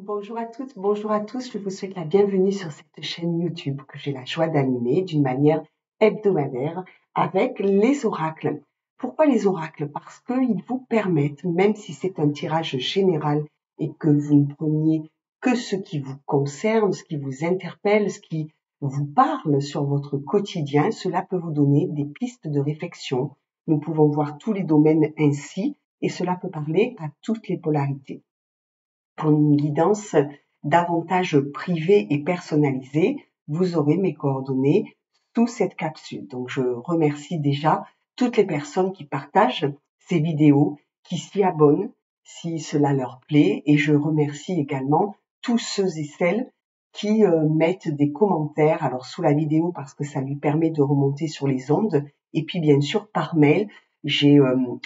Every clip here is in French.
Bonjour à toutes, bonjour à tous. Je vous souhaite la bienvenue sur cette chaîne YouTube que j'ai la joie d'animer d'une manière hebdomadaire avec les oracles. Pourquoi les oracles? Parce qu'ils vous permettent, même si c'est un tirage général et que vous ne preniez que ce qui vous concerne, ce qui vous interpelle, ce qui vous parle sur votre quotidien, cela peut vous donner des pistes de réflexion. Nous pouvons voir tous les domaines ainsi et cela peut parler à toutes les polarités. Pour une guidance davantage privée et personnalisée, vous aurez mes coordonnées sous cette capsule. Donc je remercie déjà toutes les personnes qui partagent ces vidéos, qui s'y abonnent si cela leur plaît, et je remercie également tous ceux et celles qui mettent des commentaires, alors sous la vidéo parce que ça lui permet de remonter sur les ondes, et puis bien sûr par mail. J'ai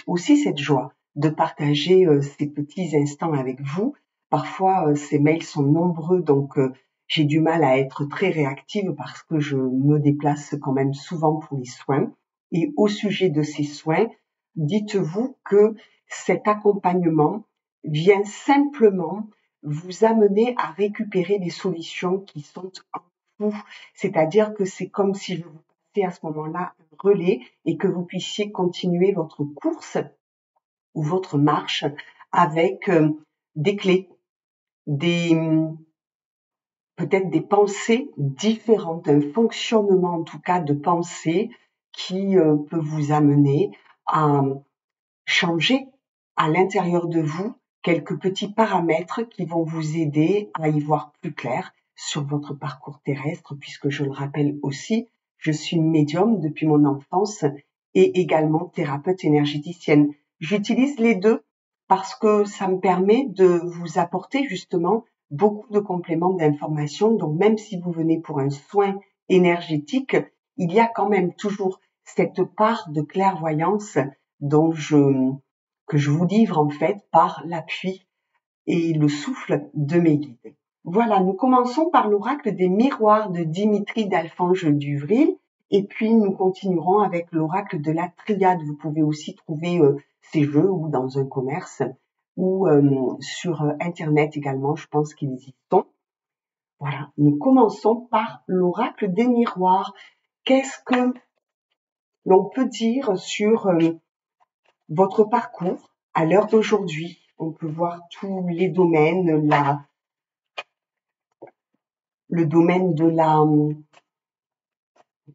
aussi cette joie de partager ces petits instants avec vous. Parfois, ces mails sont nombreux, donc j'ai du mal à être très réactive parce que je me déplace quand même souvent pour les soins. Et au sujet de ces soins, dites-vous que cet accompagnement vient simplement vous amener à récupérer des solutions qui sont en vous. C'est-à-dire que c'est comme si je vous passais à ce moment-là un relais et que vous puissiez continuer votre course ou votre marche avec des clés, peut-être des pensées différentes, un fonctionnement en tout cas de pensée qui peut vous amener à changer à l'intérieur de vous quelques petits paramètres qui vont vous aider à y voir plus clair sur votre parcours terrestre, puisque je le rappelle aussi, je suis médium depuis mon enfance et également thérapeute énergéticienne. J'utilise les deux parce que ça me permet de vous apporter justement beaucoup de compléments d'informations. Donc même si vous venez pour un soin énergétique, il y a quand même toujours cette part de clairvoyance que je vous livre en fait par l'appui et le souffle de mes guides. Voilà, nous commençons par l'oracle des miroirs de Dimitri d'Alphonse Duvril et puis nous continuerons avec l'oracle de la triade. Vous pouvez aussi trouver ces jeux ou dans un commerce ou sur Internet également, je pense qu'ils y sont. Voilà, nous commençons par l'oracle des miroirs. Qu'est-ce que l'on peut dire sur votre parcours à l'heure d'aujourd'hui? On peut voir tous les domaines, le domaine de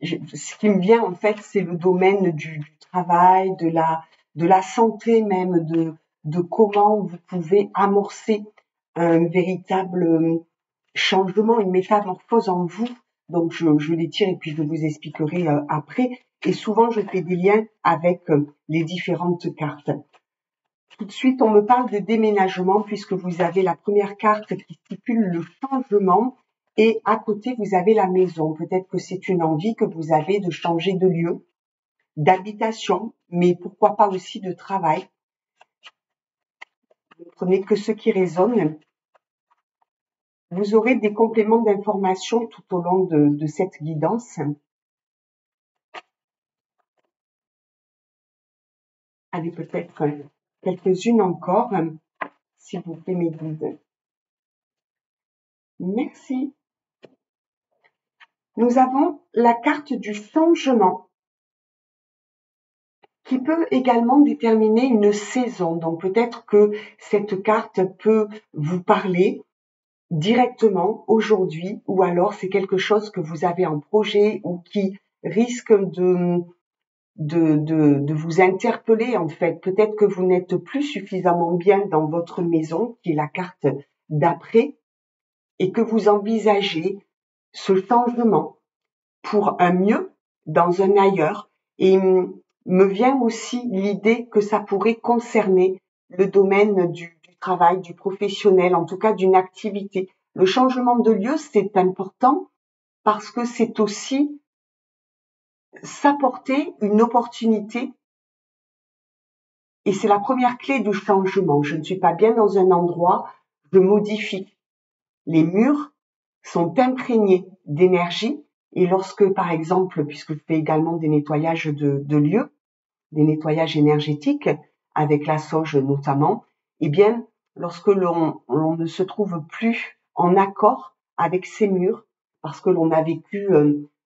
ce qui me vient en fait, c'est le domaine du travail, de la santé même, de comment vous pouvez amorcer un véritable changement, une métamorphose en vous. Donc je les tire et puis je vous expliquerai après. Et souvent je fais des liens avec les différentes cartes. Tout de suite, on me parle de déménagement puisque vous avez la première carte qui stipule le changement et à côté, vous avez la maison. Peut-être que c'est une envie que vous avez de changer de lieu, d'habitation, mais pourquoi pas aussi de travail. Ne prenez que ce qui résonne. Vous aurez des compléments d'information tout au long de cette guidance. Allez, peut-être quelques-unes encore, s'il vous plaît, mes guides. Merci. Nous avons la carte du changement qui peut également déterminer une saison. Donc peut-être que cette carte peut vous parler directement aujourd'hui ou alors c'est quelque chose que vous avez en projet ou qui risque de vous interpeller en fait. Peut-être que vous n'êtes plus suffisamment bien dans votre maison, qui est la carte d'après, et que vous envisagez ce changement pour un mieux dans un ailleurs. Et me vient aussi l'idée que ça pourrait concerner le domaine du travail, du professionnel, en tout cas d'une activité. Le changement de lieu, c'est important parce que c'est aussi s'apporter une opportunité et c'est la première clé du changement. Je ne suis pas bien dans un endroit, je modifie. Les murs sont imprégnés d'énergie et lorsque, par exemple, puisque je fais également des nettoyages de lieux, des nettoyages énergétiques, avec la sauge notamment, eh bien, lorsque l'on ne se trouve plus en accord avec ses murs, parce que l'on a vécu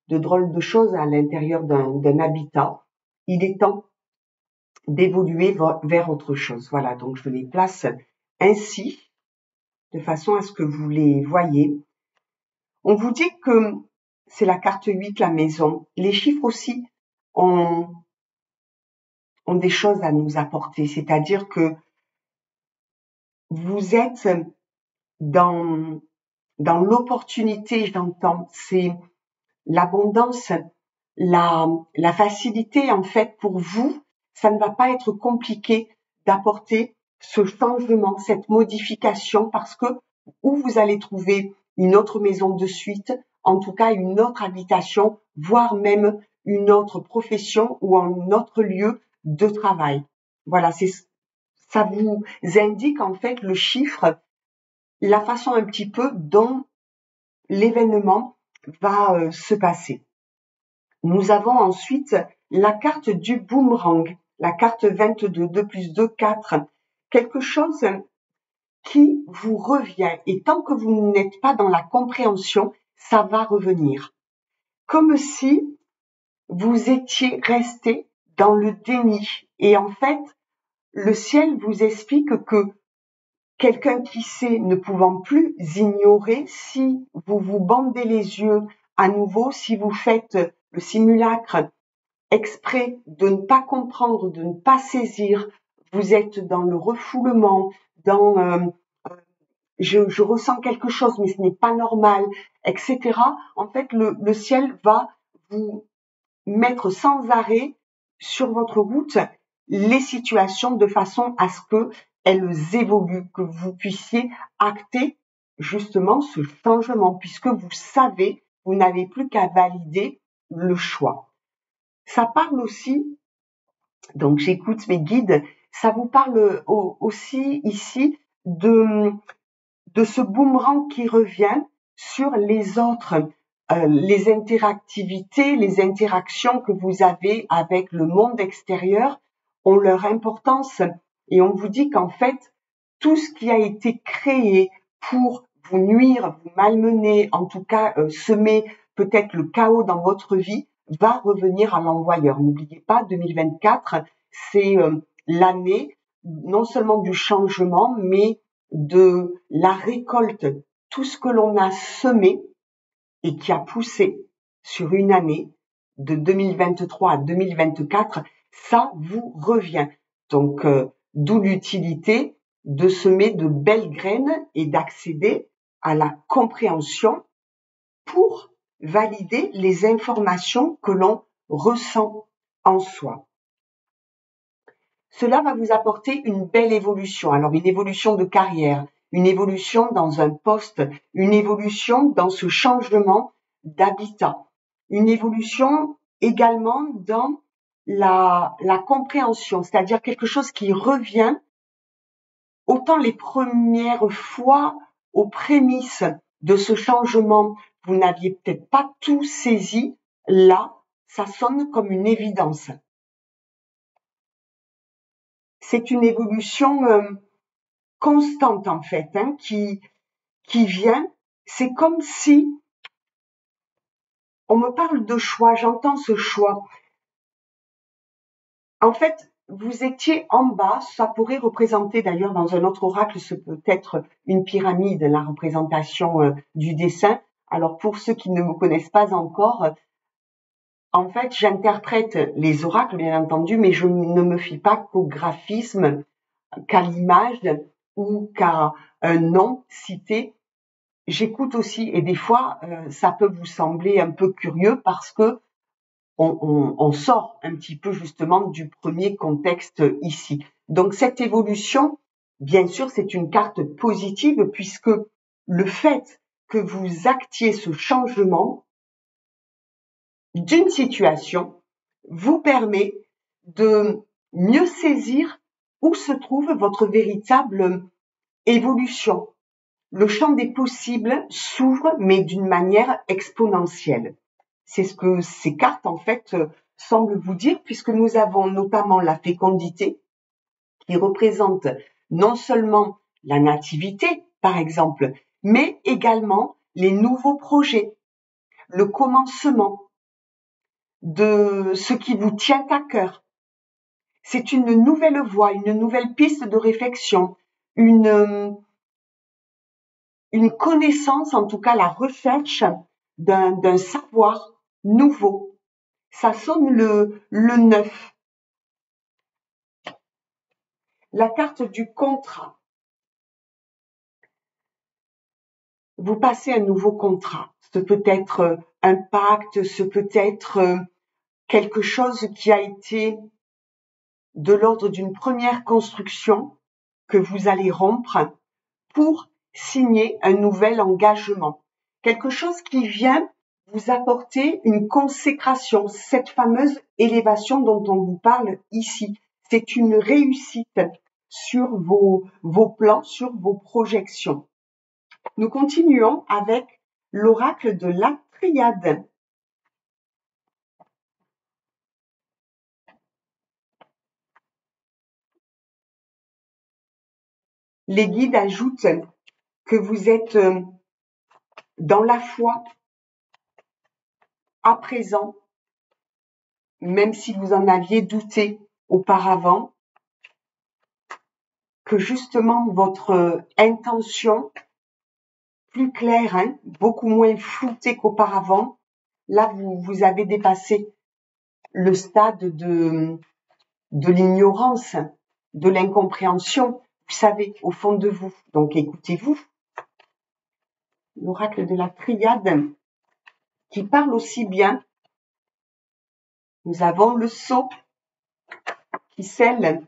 de drôles de choses à l'intérieur d'un habitat, il est temps d'évoluer vers autre chose. Voilà, donc je les place ainsi, de façon à ce que vous les voyez. On vous dit que c'est la carte 8, la maison. Les chiffres aussi ont des choses à nous apporter, c'est-à-dire que vous êtes dans l'opportunité, j'entends, c'est l'abondance, la facilité en fait pour vous. Ça ne va pas être compliqué d'apporter ce changement, cette modification, parce que où vous allez trouver une autre maison de suite, en tout cas une autre habitation, voire même une autre profession ou un autre lieu de travail. Voilà, ça vous indique en fait le chiffre, la façon un petit peu dont l'événement va se passer. Nous avons ensuite la carte du boomerang, la carte 22, 2 plus 2, 4. Quelque chose qui vous revient. Et tant que vous n'êtes pas dans la compréhension, ça va revenir. Comme si vous étiez resté dans le déni. Et en fait, le ciel vous explique que quelqu'un qui sait, ne pouvant plus ignorer, si vous vous bandez les yeux à nouveau, si vous faites le simulacre exprès de ne pas comprendre, de ne pas saisir, vous êtes dans le refoulement, dans je ressens quelque chose mais ce n'est pas normal, etc. En fait, le ciel va vous mettre sans arrêt sur votre route les situations de façon à ce que elles évoluent, que vous puissiez acter justement ce changement, puisque vous savez, vous n'avez plus qu'à valider le choix. Ça parle aussi, donc j'écoute mes guides, ça vous parle aussi ici de ce boomerang qui revient sur les autres, les interactivités, les interactions que vous avez avec le monde extérieur ont leur importance et on vous dit qu'en fait, tout ce qui a été créé pour vous nuire, vous malmener, en tout cas semer peut-être le chaos dans votre vie, va revenir à l'envoyeur. N'oubliez pas, 2024, c'est l'année non seulement du changement, mais de la récolte. Tout ce que l'on a semé et qui a poussé sur une année de 2023 à 2024, ça vous revient. Donc, d'où l'utilité de semer de belles graines et d'accéder à la compréhension pour valider les informations que l'on ressent en soi. Cela va vous apporter une belle évolution. Alors, une évolution de carrière, une évolution dans un poste, une évolution dans ce changement d'habitat, une évolution également dans la compréhension, c'est-à-dire quelque chose qui revient autant les premières fois aux prémices de ce changement, vous n'aviez peut-être pas tout saisi, là, ça sonne comme une évidence. C'est une évolution constante en fait, qui vient. C'est comme si on me parle de choix, j'entends ce choix. En fait, vous étiez en bas, ça pourrait représenter d'ailleurs dans un autre oracle, ce peut être une pyramide, la représentation du dessin. Alors pour ceux qui ne me connaissent pas encore, en fait, j'interprète les oracles, bien entendu, mais je ne me fie pas qu'au graphisme, qu'à l'image ou qu'à un nom cité. J'écoute aussi, et des fois, ça peut vous sembler un peu curieux parce que on sort un petit peu justement du premier contexte ici. Donc cette évolution, bien sûr, c'est une carte positive puisque le fait que vous actiez ce changement d'une situation vous permet de mieux saisir où se trouve votre véritable évolution. Le champ des possibles s'ouvre, mais d'une manière exponentielle. C'est ce que ces cartes, en fait, semblent vous dire, puisque nous avons notamment la fécondité, qui représente non seulement la nativité, par exemple, mais également les nouveaux projets, le commencement de ce qui vous tient à cœur. C'est une nouvelle voie, une nouvelle piste de réflexion, une connaissance, en tout cas la recherche d'un savoir nouveau. Ça sonne le neuf. La carte du contrat. Vous passez un nouveau contrat. Ce peut être un pacte, ce peut être quelque chose qui a été de l'ordre d'une première construction que vous allez rompre pour signer un nouvel engagement. Quelque chose qui vient vous apporter une consécration, cette fameuse élévation dont on vous parle ici. C'est une réussite sur vos plans, sur vos projections. Nous continuons avec l'oracle de la triade. Les guides ajoutent que vous êtes dans la foi à présent, même si vous en aviez douté auparavant, que justement votre intention, plus claire, beaucoup moins floutée qu'auparavant, là vous avez dépassé le stade de l'ignorance, de l'incompréhension, vous savez, au fond de vous. Donc écoutez-vous. L'oracle de la triade qui parle aussi bien. Nous avons le sceau qui scelle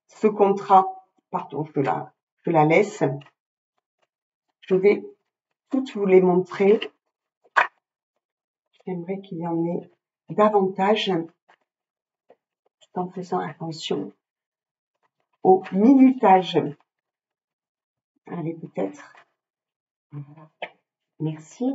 ce contrat. Pardon, je la laisse. Je vais toutes vous les montrer. J'aimerais qu'il y en ait davantage, tout en faisant attention au minutage. Allez, peut-être. Voilà. Merci.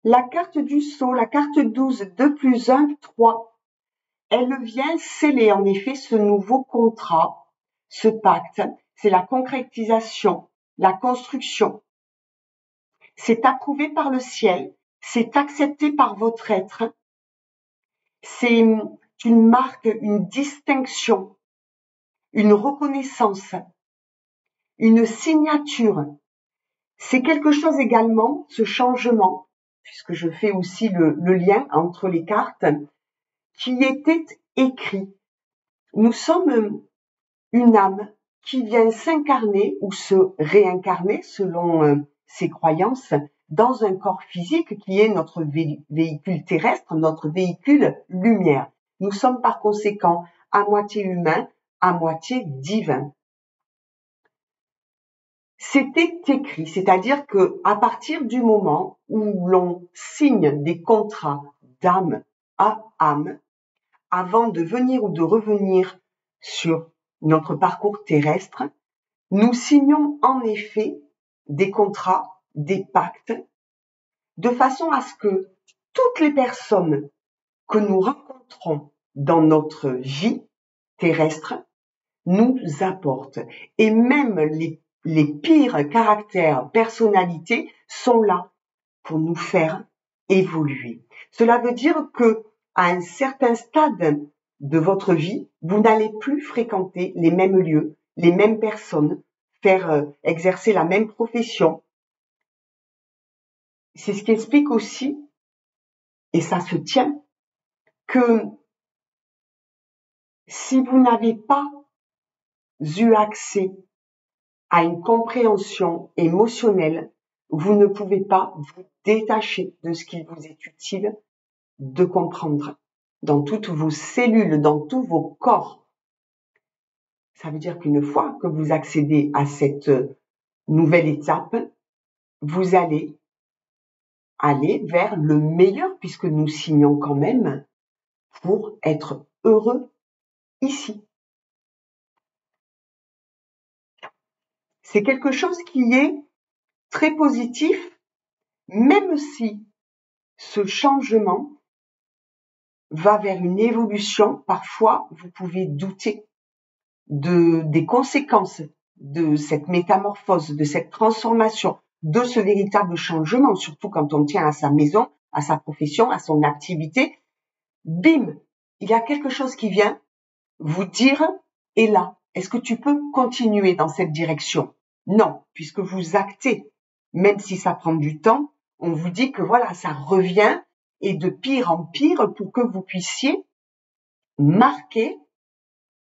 La carte du sceau, la carte 12, 2 plus 1, 3. Elle vient sceller en effet ce nouveau contrat, ce pacte. C'est la concrétisation, la construction. C'est approuvé par le ciel, c'est accepté par votre être. C'est une marque, une distinction, une reconnaissance, une signature. C'est quelque chose également, ce changement, puisque je fais aussi le lien entre les cartes, qui était écrit. Nous sommes une âme qui vient s'incarner ou se réincarner selon ses croyances dans un corps physique qui est notre véhicule terrestre, notre véhicule lumière. Nous sommes par conséquent à moitié humain, à moitié divin. C'était écrit, c'est-à-dire que à partir du moment où l'on signe des contrats d'âme à âme, avant de venir ou de revenir sur notre parcours terrestre, nous signons en effet des contrats, des pactes, de façon à ce que toutes les personnes que nous rencontrons dans notre vie terrestre nous apportent. Et même les pires caractères, personnalités sont là pour nous faire évoluer. Cela veut dire que à un certain stade de votre vie, vous n'allez plus fréquenter les mêmes lieux, les mêmes personnes, faire exercer la même profession. C'est ce qui explique aussi, et ça se tient, que si vous n'avez pas eu accès à une compréhension émotionnelle, vous ne pouvez pas vous détacher de ce qu'il vous est utile de comprendre dans toutes vos cellules, dans tous vos corps. Ça veut dire qu'une fois que vous accédez à cette nouvelle étape, vous allez aller vers le meilleur, puisque nous signons quand même pour être heureux ici. C'est quelque chose qui est très positif, même si ce changement va vers une évolution, parfois vous pouvez douter des conséquences de cette métamorphose, de cette transformation, de ce véritable changement, surtout quand on tient à sa maison, à sa profession, à son activité. Bim, il y a quelque chose qui vient vous dire, et là, est-ce que tu peux continuer dans cette direction? Non, puisque vous actez, même si ça prend du temps, on vous dit que voilà, ça revient et de pire en pire pour que vous puissiez marquer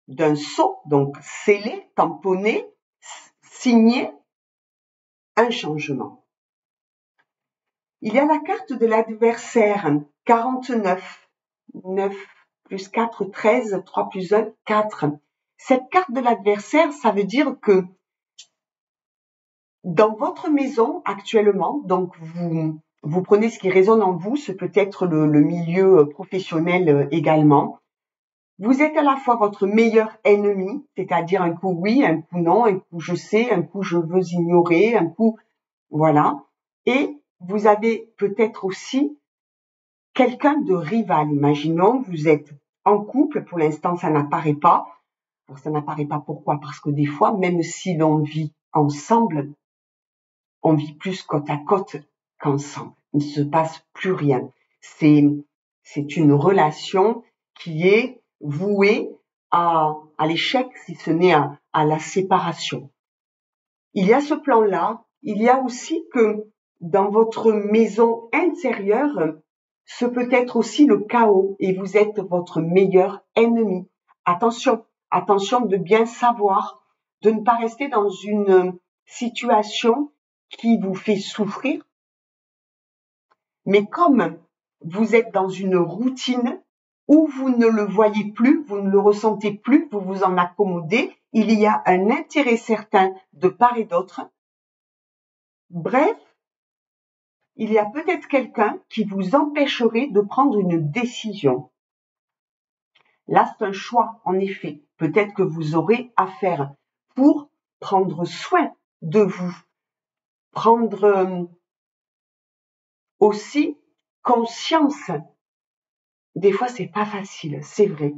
d'un sceau, donc sceller, tamponner, signer un changement. Il y a la carte de l'adversaire, 49, 9 plus 4, 13, 3 plus 1, 4. Cette carte de l'adversaire, ça veut dire que dans votre maison actuellement, donc vous prenez ce qui résonne en vous, ce peut être le milieu professionnel également. Vous êtes à la fois votre meilleur ennemi, c'est-à-dire un coup oui, un coup non, un coup je sais, un coup je veux ignorer, un coup voilà. Et vous avez peut-être aussi quelqu'un de rival. Imaginons, vous êtes en couple, pour l'instant ça n'apparaît pas. Alors, ça n'apparaît pas pourquoi? Parce que des fois, même si l'on vit ensemble, on vit plus côte à côte qu'ensemble. Il ne se passe plus rien. C'est une relation qui est vouée à l'échec, si ce n'est à la séparation. Il y a ce plan-là. Il y a aussi que dans votre maison intérieure, ce peut être aussi le chaos et vous êtes votre meilleur ennemi. Attention, attention de bien savoir, de ne pas rester dans une situation qui vous fait souffrir. Mais comme vous êtes dans une routine où vous ne le voyez plus, vous ne le ressentez plus, vous vous en accommodez, il y a un intérêt certain de part et d'autre. Bref, il y a peut-être quelqu'un qui vous empêcherait de prendre une décision. Là, c'est un choix, en effet. Peut-être que vous aurez à faire pour prendre soin de vous, prendre aussi conscience. Des fois, c'est pas facile, c'est vrai.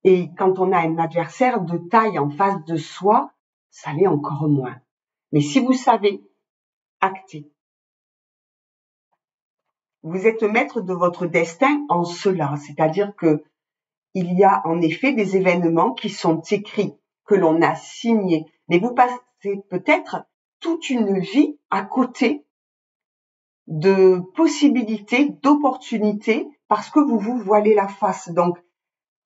Et quand on a un adversaire de taille en face de soi, ça l'est encore moins. Mais si vous savez acter, vous êtes maître de votre destin en cela, c'est-à-dire que il y a en effet des événements qui sont écrits, que l'on a signés, mais vous passez peut-être toute une vie à côté de possibilités, d'opportunités, parce que vous vous voilez la face. Donc,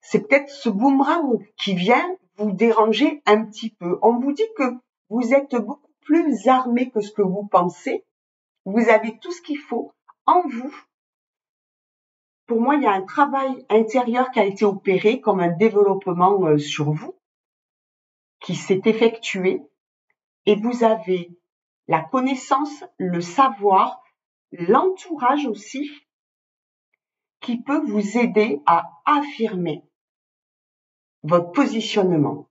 c'est peut-être ce boomerang qui vient vous déranger un petit peu. On vous dit que vous êtes beaucoup plus armé que ce que vous pensez. Vous avez tout ce qu'il faut en vous. Pour moi, il y a un travail intérieur qui a été opéré comme un développement sur vous, qui s'est effectué, et vous avez la connaissance, le savoir, l'entourage aussi, qui peut vous aider à affirmer votre positionnement.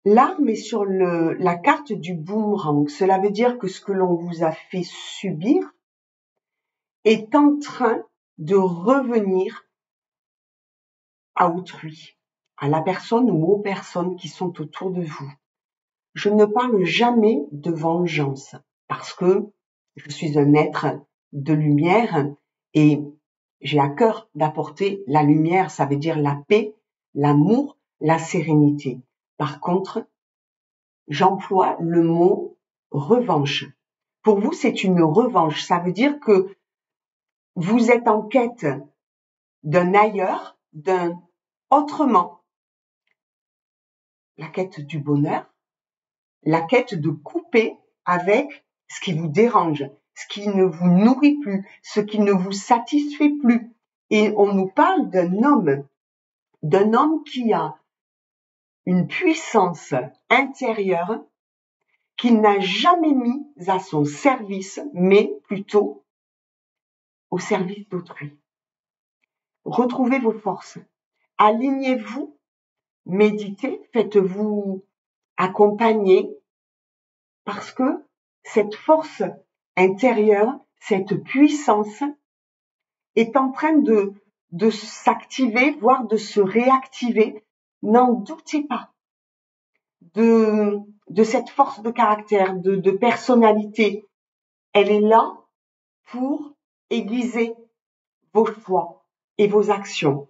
L'arme est sur la carte du boomerang. Cela veut dire que ce que l'on vous a fait subir est en train de revenir à autrui, à la personne ou aux personnes qui sont autour de vous. Je ne parle jamais de vengeance parce que je suis un être de lumière et j'ai à cœur d'apporter la lumière, ça veut dire la paix, l'amour, la sérénité. Par contre, j'emploie le mot revanche. Pour vous, c'est une revanche. Ça veut dire que vous êtes en quête d'un ailleurs, d'un autrement. La quête du bonheur, la quête de couper avec ce qui vous dérange, ce qui ne vous nourrit plus, ce qui ne vous satisfait plus. Et on nous parle d'un homme qui a une puissance intérieure qu'il n'a jamais mis à son service, mais plutôt au service d'autrui. Retrouvez vos forces, alignez-vous, méditez, faites-vous accompagner, parce que cette force intérieure, cette puissance est en train de s'activer, voire de se réactiver. N'en doutez pas de cette force de caractère, de personnalité. Elle est là pour aiguiser vos choix et vos actions.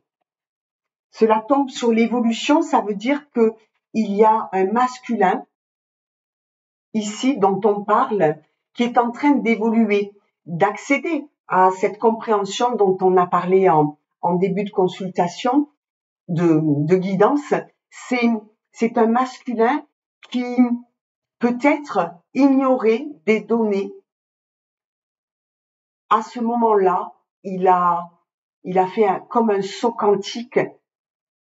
Cela tombe sur l'évolution, ça veut dire que il y a un masculin ici dont on parle qui est en train d'évoluer, d'accéder à cette compréhension dont on a parlé en début de consultation, de guidance. C'est un masculin qui peut-être ignorait des données. À ce moment-là, il a fait comme un saut quantique.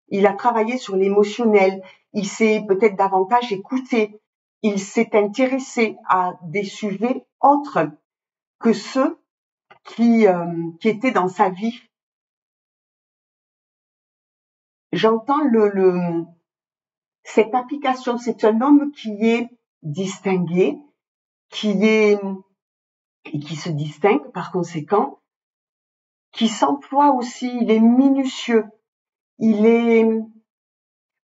Il a travaillé sur l'émotionnel. Il s'est peut-être davantage écouté. Il s'est intéressé à des sujets autres que ceux qui étaient dans sa vie. J'entends cette application. C'est un homme qui est distingué, qui se distingue par conséquent, qui s'emploie aussi. Il est minutieux. Il est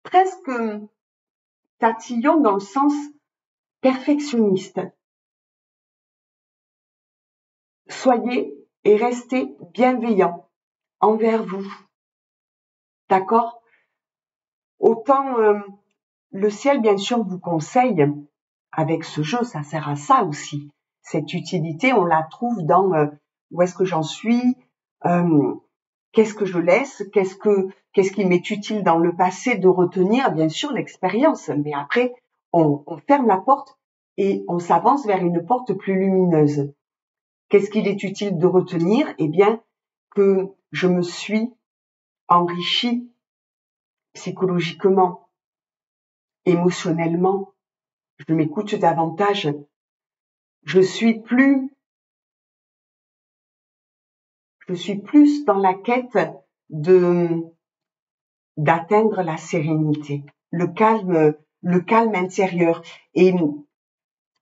presque tatillon dans le sens perfectionniste. Soyez et restez bienveillants envers vous. D'accord? Autant le ciel, bien sûr, vous conseille, avec ce jeu, ça sert à ça aussi. Cette utilité, on la trouve dans où est-ce que j'en suis, qu'est-ce que je laisse, qu'est-ce qui m'est utile dans le passé de retenir, bien sûr, l'expérience. Mais après, on ferme la porte et on s'avance vers une porte plus lumineuse. Qu'est-ce qu'il est utile de retenir? Eh bien, que je me suis enrichie psychologiquement, émotionnellement, je m'écoute davantage, je suis plus dans la quête d'atteindre la sérénité, le calme intérieur. Et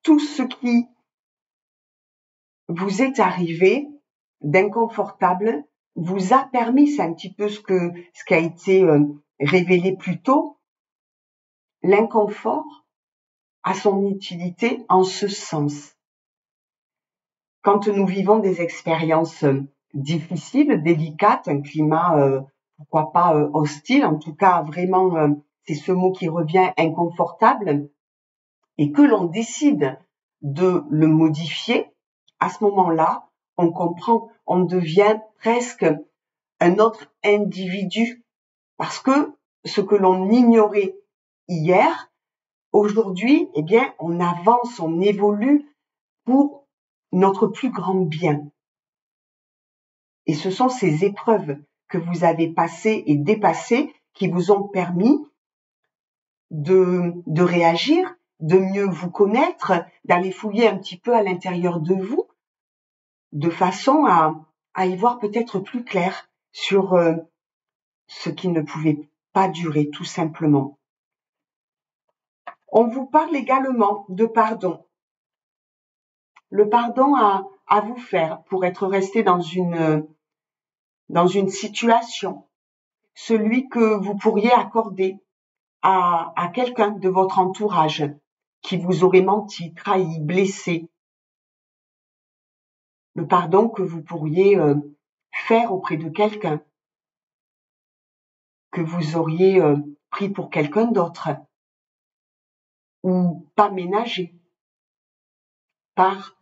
tout ce qui vous est arrivé d'inconfortable vous a permis, c'est un petit peu ce qui a été révélé plus tôt, l'inconfort a son utilité en ce sens. Quand nous vivons des expériences difficiles, délicates, un climat, pourquoi pas hostile, en tout cas vraiment, c'est ce mot qui revient, inconfortable, et que l'on décide de le modifier, à ce moment-là, on comprend, on devient presque un autre individu, parce que ce que l'on ignorait hier, aujourd'hui, eh bien, on avance, on évolue pour notre plus grand bien. Et ce sont ces épreuves que vous avez passées et dépassées qui vous ont permis de réagir, de mieux vous connaître, d'aller fouiller un petit peu à l'intérieur de vous, de façon à y voir peut-être plus clair sur ce qui ne pouvait pas durer, tout simplement. On vous parle également de pardon. Le pardon à vous faire pour être resté dans une situation, celui que vous pourriez accorder à quelqu'un de votre entourage qui vous aurait menti, trahi, blessé. Le pardon que vous pourriez faire auprès de quelqu'un que vous auriez pris pour quelqu'un d'autre ou pas ménagé par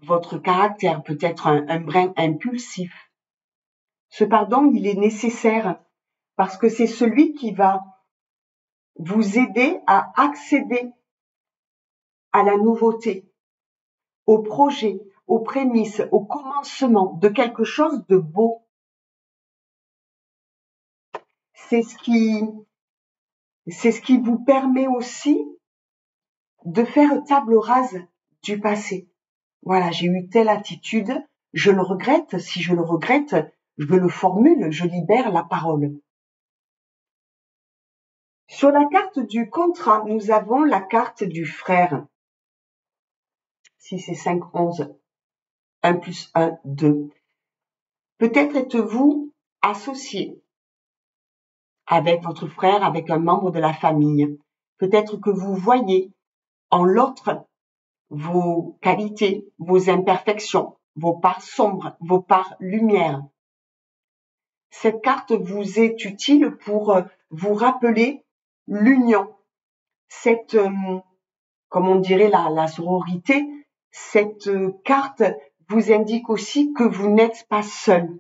votre caractère, peut-être un brin impulsif. Ce pardon, il est nécessaire parce que c'est celui qui va vous aider à accéder à la nouveauté, au projet, aux prémices, au commencement de quelque chose de beau. C'est ce qui vous permet aussi de faire table rase du passé. Voilà, j'ai eu telle attitude, je le regrette. Si je le regrette, je le formule, je libère la parole. Sur la carte du contrat, nous avons la carte du frère. 6 et 5, 11. 1 plus 1, 2. Peut-être êtes-vous associé avec votre frère, avec un membre de la famille. Peut-être que vous voyez en l'autre vos qualités, vos imperfections, vos parts sombres, vos parts lumière. Cette carte vous est utile pour vous rappeler l'union, cette, comme on dirait la sororité, cette carte vous indique aussi que vous n'êtes pas seul.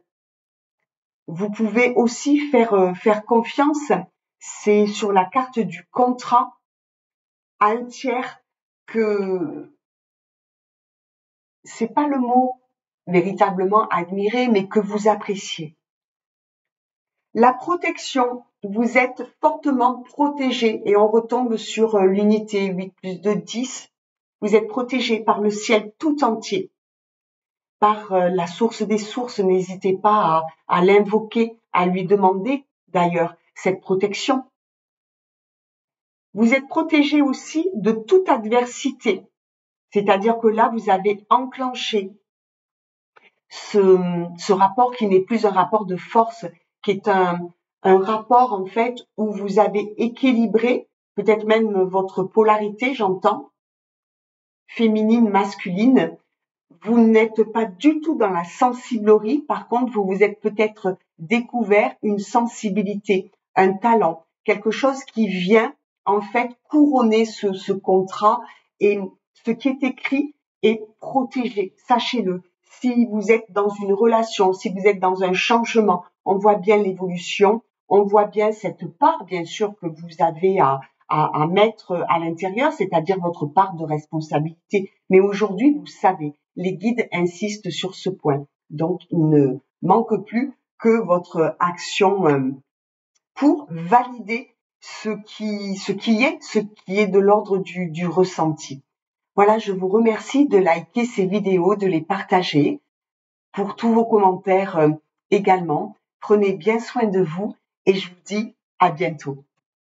Vous pouvez aussi faire confiance, c'est sur la carte du contrat, à un tiers que c'est pas le mot véritablement admirer, mais que vous appréciez. La protection, vous êtes fortement protégé et on retombe sur l'unité 8 plus 2, 10. Vous êtes protégé par le ciel tout entier, par la source des sources. N'hésitez pas à l'invoquer, à lui demander d'ailleurs cette protection. Vous êtes protégé aussi de toute adversité, c'est-à-dire que là, vous avez enclenché ce rapport qui n'est plus un rapport de force, qui est un rapport en fait où vous avez équilibré peut-être même votre polarité, j'entends, féminine, masculine. Vous n'êtes pas du tout dans la sensiblerie, par contre vous vous êtes peut-être découvert une sensibilité, un talent, quelque chose qui vient en fait couronner ce contrat, et ce qui est écrit est protégé, sachez-le. Si vous êtes dans une relation, si vous êtes dans un changement, on voit bien l'évolution, on voit bien cette part, bien sûr, que vous avez à mettre à l'intérieur, c'est-à-dire votre part de responsabilité. Mais aujourd'hui, vous savez, les guides insistent sur ce point. Donc, il ne manque plus que votre action pour valider ce qui est de l'ordre du ressenti. Voilà, je vous remercie de liker ces vidéos, de les partager. Pour tous vos commentaires également. Prenez bien soin de vous et je vous dis à bientôt.